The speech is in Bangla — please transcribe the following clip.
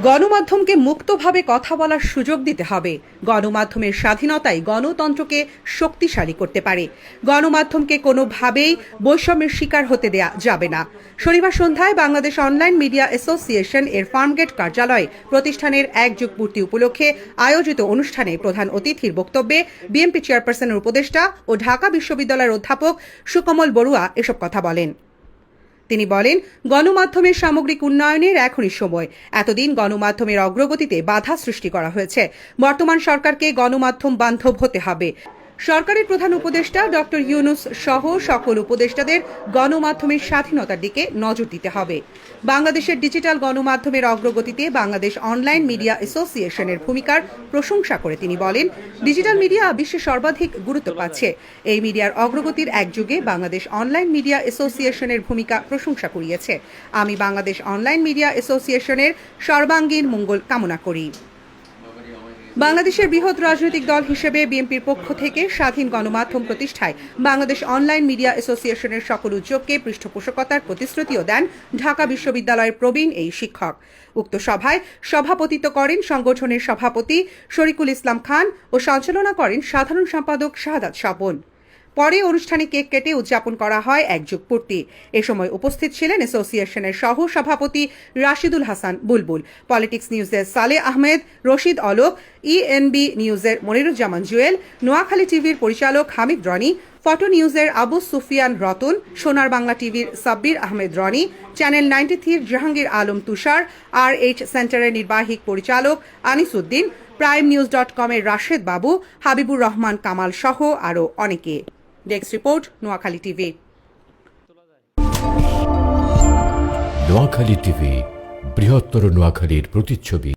গণমাধ্যমকে মুক্তভাবে কথা বলার সুযোগ দিতে হবে। গণমাধ্যমের স্বাধীনতাই গণতন্ত্রকে শক্তিশালী করতে পারে। গণমাধ্যমকে কোনোভাবেই বৈষম্যের শিকার হতে দেয়া যাবে না। শনিবার সন্ধ্যায় বাংলাদেশ অনলাইন মিডিয়া অ্যাসোসিয়েশন এর ফার্মগেট কার্যালয়ে প্রতিষ্ঠানের ১ যুগ পূর্তি উপলক্ষে আয়োজিত অনুষ্ঠানে প্রধান অতিথির বক্তব্যে বিএনপি চেয়ারপারসনের উপদেষ্টা ও ঢাকা বিশ্ববিদ্যালয়ের অধ্যাপক সুকমল বড়ুয়া এসব কথা বলেন। তিনি বলেন, গণমাধ্যমের সামগ্রিক উন্নয়নের এখনই সময়। এতদিন গণমাধ্যমের অগ্রগতিতে বাধা সৃষ্টি করা হয়েছে। বর্তমান সরকারকে গণমাধ্যম বান্ধব হতে হবে। সরকারের প্রধান উপদেষ্টা ডক্টর ইউনূস সহ সকল উপদেষ্টাদের গণমাধ্যমের স্বাধীনতার দিকে নজর দিতে হবে। বাংলাদেশের ডিজিটাল গণমাধ্যমের অগ্রগতিতে বাংলাদেশ অনলাইন মিডিয়া অ্যাসোসিয়েশনের ভূমিকার প্রশংসা করে তিনি বলেন, ডিজিটাল মিডিয়া বিশ্বে সর্বাধিক গুরুত্ব পাচ্ছে। এই মিডিয়ার অগ্রগতির এক যুগে বাংলাদেশ অনলাইন মিডিয়া অ্যাসোসিয়েশনের ভূমিকা প্রশংসা কুড়িয়েছে। আমি বাংলাদেশ অনলাইন মিডিয়া অ্যাসোসিয়েশনের সর্বাঙ্গীন মঙ্গল কামনা করি। বাংলাদেশের বৃহৎ রাজনৈতিক দল হিসেবে বিএনপির পক্ষ থেকে স্বাধীন গণমাধ্যম প্রতিষ্ঠায় বাংলাদেশ অনলাইন মিডিয়া অ্যাসোসিয়েশনের সকল উদ্যোগকে পৃষ্ঠপোষকতার প্রতিশ্রুতিও দেন ঢাকা বিশ্ববিদ্যালয়ের প্রবীণ এই শিক্ষক। উক্ত সভায় সভাপতিত্ব করেন সংগঠনের সভাপতি শরীকুল ইসলাম খান ও সঞ্চালনা করেন সাধারণ সম্পাদক শাহাদাত স্বপন। পরে অনুষ্ঠানে কেক কেটে উদযাপন করা হয় ১ যুগ পূর্তি। এ সময় উপস্থিত ছিলেন অ্যাসোসিয়েশনের সহ সভাপতি রাশিদুল হাসান বুলবুল, পলিটিক্স নিউজের সালেহ আহমেদ, রশিদ অলোক, ইএনবি নিউজের মনিরুজ্জামান জুয়েল, নোয়াখালী টিভির পরিচালক হামিদ রনি, ফটো নিউজের আবু সুফিয়ান রতন, সোনার বাংলা টিভির সাব্বির আহমেদ রনি, চ্যানেল 93 জাহাঙ্গীর আলম তুষার, RH সেন্টারের নির্বাহী পরিচালক আনিস উদ্দিন, primenews.com এর রাশেদ বাবু, হাবিবুর রহমান কামাল সহ আরও অনেকে। Desk report, Noakhali TV. Noakhali TV, বৃহত্তর নোয়াখালীর প্রতিচ্ছবি।